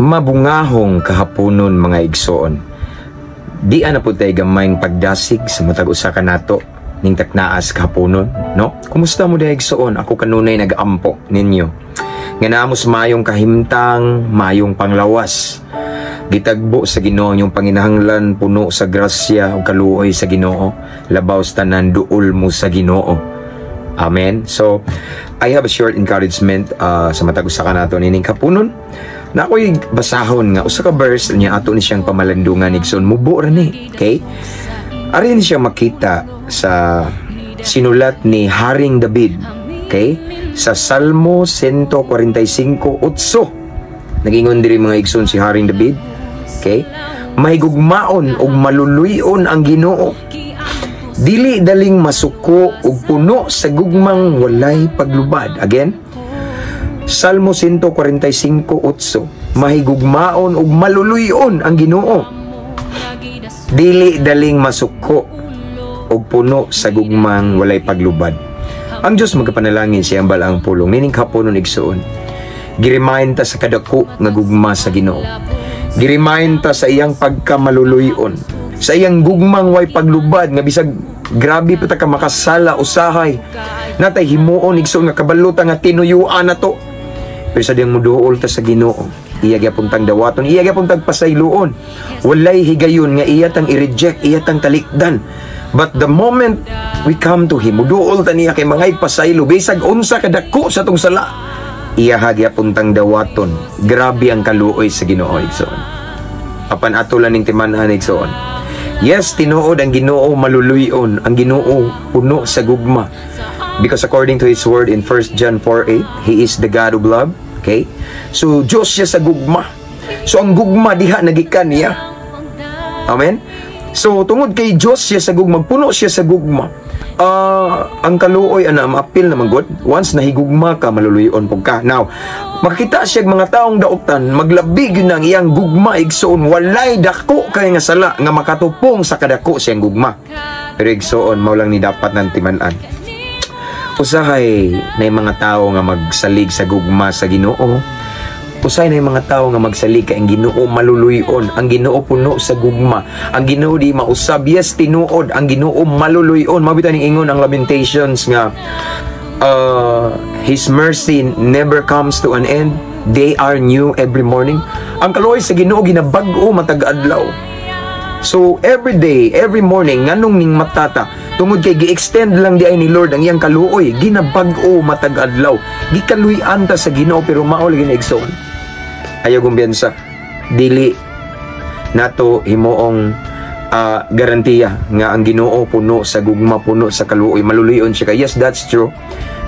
Mabungahong kahaponon mga igsoon. Di ana po tayo gamayng pagdasig sa matag usa ka nato ning taknaas kahaponon, no? Kumusta mo day igsoon? Ako kanunay nag-ampo ninyo. Nga naamos mayong kahimtang, mayong panglawas. Gitagbo sa Ginoo yung panginahanglan, puno sa grasya ug kaluoy sa Ginoo. Labaw sa tanan duol mo sa Ginoo. Amen. So, I have a short encouragement sa matag usa ka nato nining kapunon. Na ako'y basahon nga usa ka verse niya ato ni siyang pamalandungan igsoon mubo ra ni. Okay? Ari ni siya makita sa sinulat ni Haring David. Okay? Sa Salmo 145:8. Nagingon diri mga igsoon si Haring David. Okay? Mahigugmaon ug maluluyon ang Ginoo. Dili daling masuko ug puno sa gugmang walay paglubad. Again, Salmo 145:8. Mahigugmaon ug maluluyon ang Ginoo. Dili daling masuko ug puno sa gugmang walay paglubad. Ang Dios magapanalangin siyang balaang pulong nining kaponon igsoon. Girimahin ta sa kadako nga gugma sa Ginoo. Girimahin ta sa iyang pagkamaluluyon, sa iyang gugmang way paglubad nga bisag grabe pa ta ka makasala usahay natay himuon igsoon nga kabalutan nga tinuyuan nato. Pero sa diyang muduol ta sa Ginoo, iya gyapon tang dawaton, iya gyapon tang pasayloon. Walay higayon nga iya tang i-reject, iya tang talikdan. But the moment we come to Him, muduol ta niya kay mangay pasaylo, bisag unsa kadako sa tong sala, iya gyapon tang dawaton. Grabe ang kaluoy sa Ginoo igsoon. Apan atulan ning timan-an igsoon. Yes, tinuod ang Ginoo maluluyon, ang Ginoo puno sa gugma. Because according to His word in 1 John 4:8, He is the God of love. Okay? So, Diyos siya sa gugma. So, ang gugma diha nagikan niya. Amen? So, tungod kay Diyos siya sa gugma, puno siya sa gugma. Ang kaluoy, maapil naman God. Once nahigugma ka, maluluyon po ka. Now, makita siya mga taong daotan, maglabig ng iyang gugma, igsoon, walay dako kay nga sala, nga makatupong sa kadako siyang gugma. Pero igsoon, maulang ni dapat ng timanan. Usahay na yung mga tao nga magsalig sa gugma sa Ginoo. Usahay na yung mga tao nga magsalig ka ang Ginoo maluluyon. Ang Ginoo puno sa gugma. Ang Ginoo di mausab. Yes, tinuod. Ang Ginoo maluluyon. Mabitan ng ingon ang Lamentations nga His mercy never comes to an end. They are new every morning. Ang kaluoy sa Ginoo ginabag-o matag adlaw. So every day, every morning, nganong ning matata, tungod kay gi-extend lang di ay ni Lord ang iyang kaluoy, ginabag-o matag adlaw. Gikaluy-an ta sa Ginoo pero mao lagi na igsoon. Ayaw kumbiyansa. Dili nato himuong garantiya nga ang Ginoo puno sa gugma, puno sa kaluoy, maluluyon siya. Yes, that's true.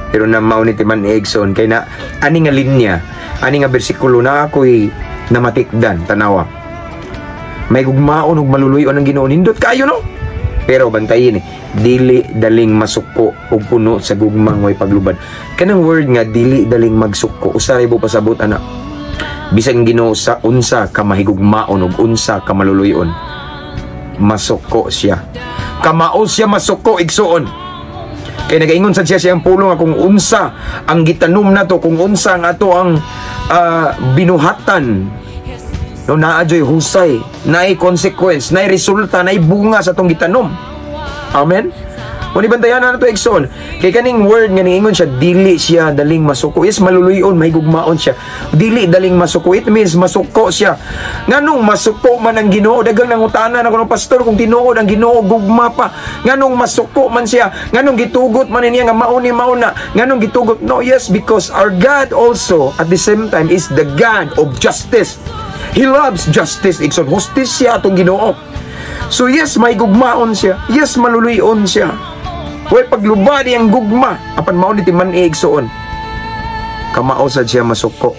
Pero na mao ni timan igsoon kay na ani nga linya, ani nga bersikulo na ako'y namatikdan tanawa. May gugmaon ug maluluyon ang Ginoo nindot kayo no. Pero bantayin dili daling masuko ug puno sa gugmang way paglubad. Kanang word nga dili daling magsuko usahay mo pasabot ana. Bisag Ginoo sa unsa ka mahigugmaon ug unsa ka maluluyon, masuko siya. Kamao siya masuko igsoon. Kay nagaingon sad siya siyang pulong nga kung unsa ang gitanom nato, kung unsa ang ato ang binuhatan. No, naadyo'y husay, naay consequence, naay resulta, naay bunga sa tong gitanom. Amen? Kung ibantayan na ito, igsoon, kay kaning word nga niingon siya, dili siya daling masuko. Yes, maluluyon, may gugmaon siya. Dili daling masuko. It means masuko siya. Nganong masuko man ang Ginoo? Dagang nangutanan ako ng pastor kung tinuod ang Ginoo, gugma pa. Nganong masuko man siya? Nganong gitugot man niya nga mauni-mauna? Nganong gitugot? No, yes, because our God also, at the same time, is the God of justice. He loves justice. Ikson, hustisya atong Ginoo. So yes, may gugmaon siya. Yes, maluluyon siya. Way paglubadi ang gugma. Apan mao ni timan igsoon. Kamao sad siya masuko.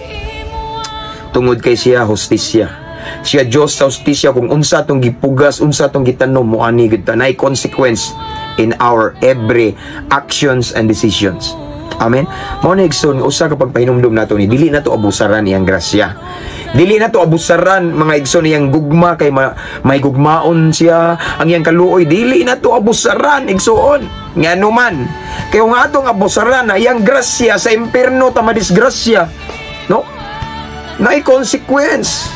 Tungod kay siya hustisya. Siya Dios sa hustisya kung unsa tong gipugas, unsa tong gitanom mo ani gid tanay consequence in our every actions and decisions. Amen. Mao ni igsoon usa ka pagpahinumdum nato ni dili nato abusaran iyang grasya. Dili na to abusaran mga igsoon iyang gugma kay may gugmaon siya ang iyang kaluoy. Dili na to abusaran igsoon. Ngano man kay nga atong abusaran na iyang grasya sa impierno ta madisgrasya, no? Naay consequence.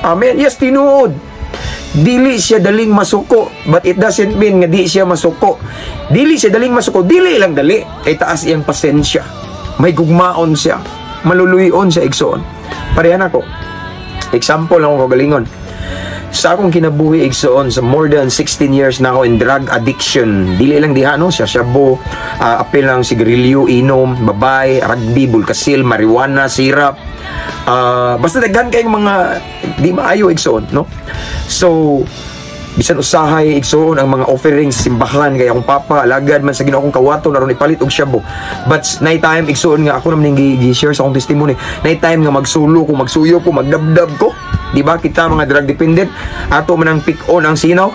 Amen. Yes, tinuod. Dili siya daling masuko, but it doesn't mean nga di siya masuko. Dili siya daling masuko, dili lang dali. Kay taas iyang pasensya. May gugmaon siya. Maluluyon siya, igsoon. Parehan ako. Example lang ako kagalingon. Sa akong kinabuhi, igsoon, sa more than 16 years na ako in drug addiction. Dili lang diha, no? Siya shabu, apil lang sigarilyo, inom, babay, rugby, bulkasil, marijuana, sirap. Basta daghan kayong mga di maayo, igsoon, no? So, bisan usahay, igsoon, ang mga offerings, simbahan, kaya akong papa, alagad man sa Ginoo akong kawato, naroon ipalit og shabu. But, night time, igsoon nga, ako naman yung gi-share sa akong testimony, night time nga magsulo ko, magsuyo ko, magdabdab ko. Diba, kita mga drug dependent, ato man ang pick-on ang sinaw.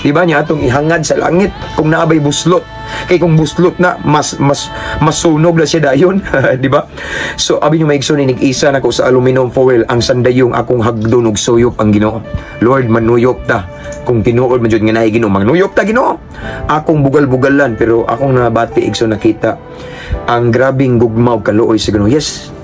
Diba, niya atong ihangad sa langit kung naabay buslot. Kay kung buslot na, mas sunog na siya dayon. Diba? So, abi nyo maigsoon, inig-isa na ko sa aluminum foil, ang sandayong akong hagdon og suyop ang Ginoo. Lord, manuyop ta. Kung tinuod man jud nga naay Ginoo, manuyop ta Ginoo. Akong bugal-bugalan, pero akong nabati, igsoon nakita ang grabing gugmaw kaluoy sa Ginoo. Yes,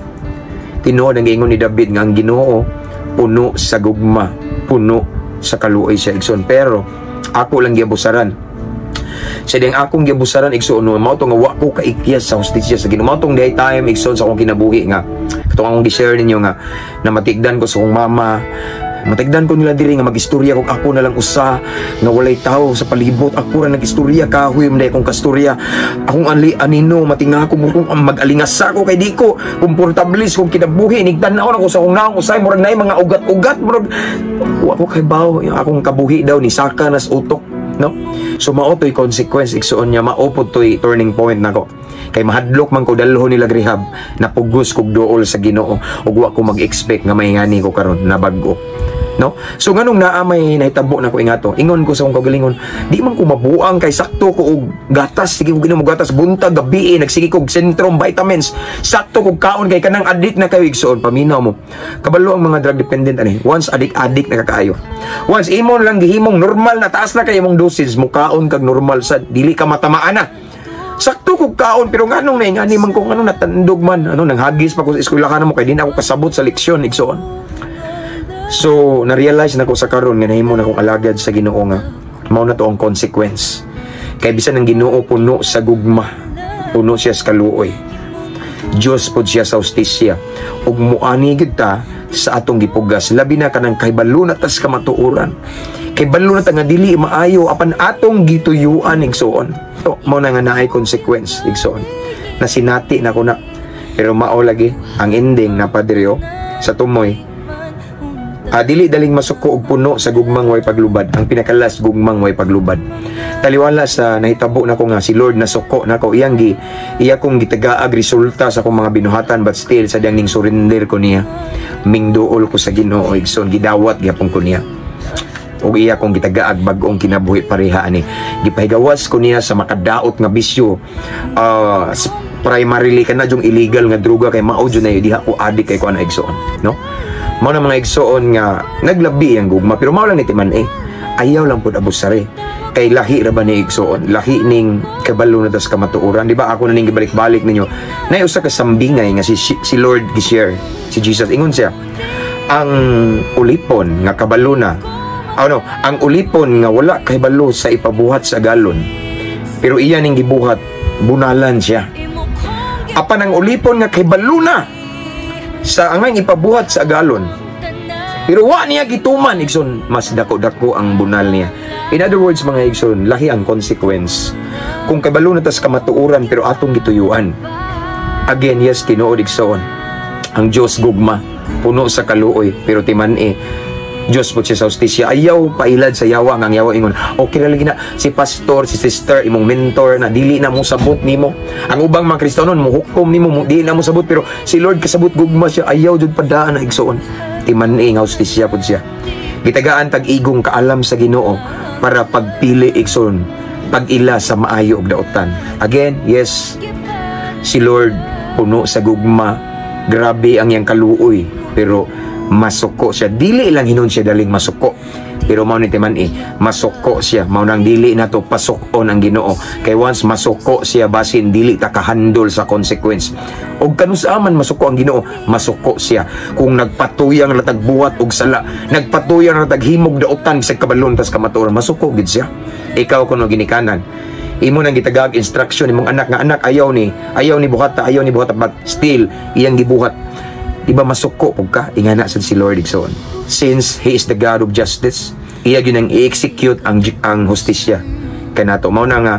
tinuod ang ingon ni David nga ang Ginoo puno sa gugma, puno sa kaluoy siya, igsoon. Pero ako lang giabusaran. Sa ding akong giabusaran, igsoon, no, mao to nga wa ko kaikyas sa hustisya sa Ginoo. Mao tong day time, igsoon, sa akong kinabuhi nga katong akong gi-share ninyo nga na matigdan ko sa akong mama, matigdan ko nila diri nga mag-istorya kung ako na lang usa nga walay tao sa palibot, ako ra nag-istorya, kahoy man akong kastorya, akong anino matinga ko mo kung mag-alingasa ko kay di ko komportables kung kinabuhi, nigtan-aw na ko sa akong naong usay, murag naay mga ugat-ugat, murag wa ko kay bawo, akong kabuhi daw ni saka nas utok, no? So mao toy consequence, igsoon niya, maupod toy turning point nako. Kay mahadlok man ko dalhon nila rehab, napugos kog duol sa Ginoo ug wa ko mag-expect nga may ngani ko karon na bag-o, no? So nganong naa may nahitabo na ko ingato, ingon ko sa akong kagalingon, di man ko mabuang kay sakto ko og gatas, sige ko ginom gatas buntag gabi, nagsige kog Centrum vitamins, sakto kog kaon kay kanang addict na kayo, igsoon, paminaw mo. Kabalo ang mga drug dependent ani, once addict na kakaayo. Once imo lang gihimong normal na taas na kay imong dosage, mukaon kag normal sa dili ka matamaan na. Sakto kog kaon, pero nganong na ingani man ko nganong natandog man, ano nanghagis pa ko sa eskwelahan mo kay di na ako kasabot sa leksyon, igsoon. So, na-realize na ko sa karon nga nahimo na kong alagad sa Ginoo nga mao na to ang consequence. Kay bisan ang Ginoo puno sa gugma, puno siya sa kaluoy. Dios pod siya sa hustisya. Ug muani gid ta sa atong gipugas, labi na kanang kahibalo na tas kamatuoran. Kay balo na ta nga dili maayo apan atong gituyuan, igsoon. So, mao na nga naay consequence, igsoon. Nasinati na ko na. Pero mao lagi ang ending na padreo sa tumoy. Dili daling masuko og puno sa gugmang way paglubad. Ang pinakalas gugmang way paglubad. Taliwala sa nahitabo na ko nga si Lord nasuko na ko iya kong gitagaag resulta sa akong mga binuhatan, but still sa diyang ning surrender ko niya. Mingduol ko sa Ginoo, igsoon, gidawat gyapon ko niya. O iya kong gitagaag bag-ong kinabuhi pareha ani. Gipahigawas ko niya sa makadaot nga bisyo. Primarily kana jung illegal nga droga kay mao jud na diha ko adik kay ko ana, igsoon, no? Mao na mga igsoon nga naglabi ang gugma, pero mao lang ni timan ayaw lang pud abusare. Kay lahi ra ba ni igsoon? Lahi ning kabalo na tas kamatuoran, di ba? Ako na ning gibalik-balik ninyo. Nay usa ka sambingay nga si Lord gi-share, si Jesus ingon siya, ang ulipon nga kabalo na ang ulipon nga wala kay balo sa ipabuhat sa galon, pero iya ning gibuhat bunalan siya. Apan ang ulipon nga kay balo na sa angay ipabuhat sa galon, pero wa niya gituman, igsoon, mas dako-dako ang bunal niya. In other words, mga igsoon, lahi ang consequence kung kay balo na tas kamatuoran pero atong gituyuan. Again, yes, tinuod, igsoon, ang Dios gugma, puno sa kaluoy, pero timan Diyos po siya sa hustisya. Ayaw pailad sa yawa, ang yawa ingon, okay na lagi na si pastor, si sister, imong mentor na dili na mo sabot nimo. Ang ubang mga Kristiyanon muhukom nimo, dili na mo sabot, pero si Lord kasabot gugma siya. Ayaw jud padaan na, igsoon. Timan nga hustisya po siya. Gitagaan tag-igong kaalam sa Ginoo para pagpili, igsoon, pag-ila sa maayo og daotan. Again, yes, si Lord puno sa gugma, grabe ang iyang kaluoy, pero masuko siya. Dili lang hinon siya daling masuko, pero mao ni timan masuko siya. Mao nang dili na to pasukon ang Ginoo, kay once masuko siya basin dili ta kahandol sa consequence. Og kanusaman masuko ang Ginoo, masuko siya kung nagpatuyang ratag buhat og sala, nagpatuyang ratag himog daotan sa kabalon tas kamatuoran, masuko gid siya. Ikaw kuno ginikanan, imo nang gitagag instruction imong anak nga anak ayaw ni buhata, but still iyang gibuhat. Diba masuko pug ka? Ingana sad si Lord igsoon. Since He is the God of justice, iya gyud ang i-execute ang hustisya kanato. Mao na nga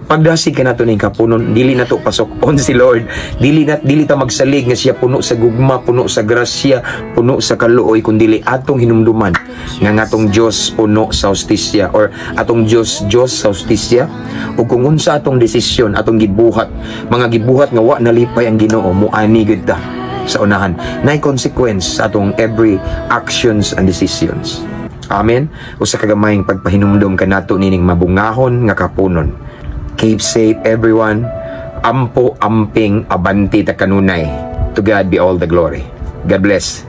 pagdasig kanato ning kapunon, dili nato pasukon si Lord. Dili ta magsalig nga siya puno sa gugma, puno sa grasya, puno sa kaluoy, kundi atong hinumduman nga atong Dios puno sa hustisya, or atong Dios sa hustisya. Ug kung unsa atong desisyon atong gibuhat, mga gibuhat nga wa nalipay ang Ginoo, muani gid ta sa unahan, nay consequence sa atong every actions and decisions. Amen. Usa ka gamayng pagpahinumdom kanato nining mabungahon nga kapunon. Keep safe everyone. Ampo amping abanti ta kanunay. To God be all the glory. God bless.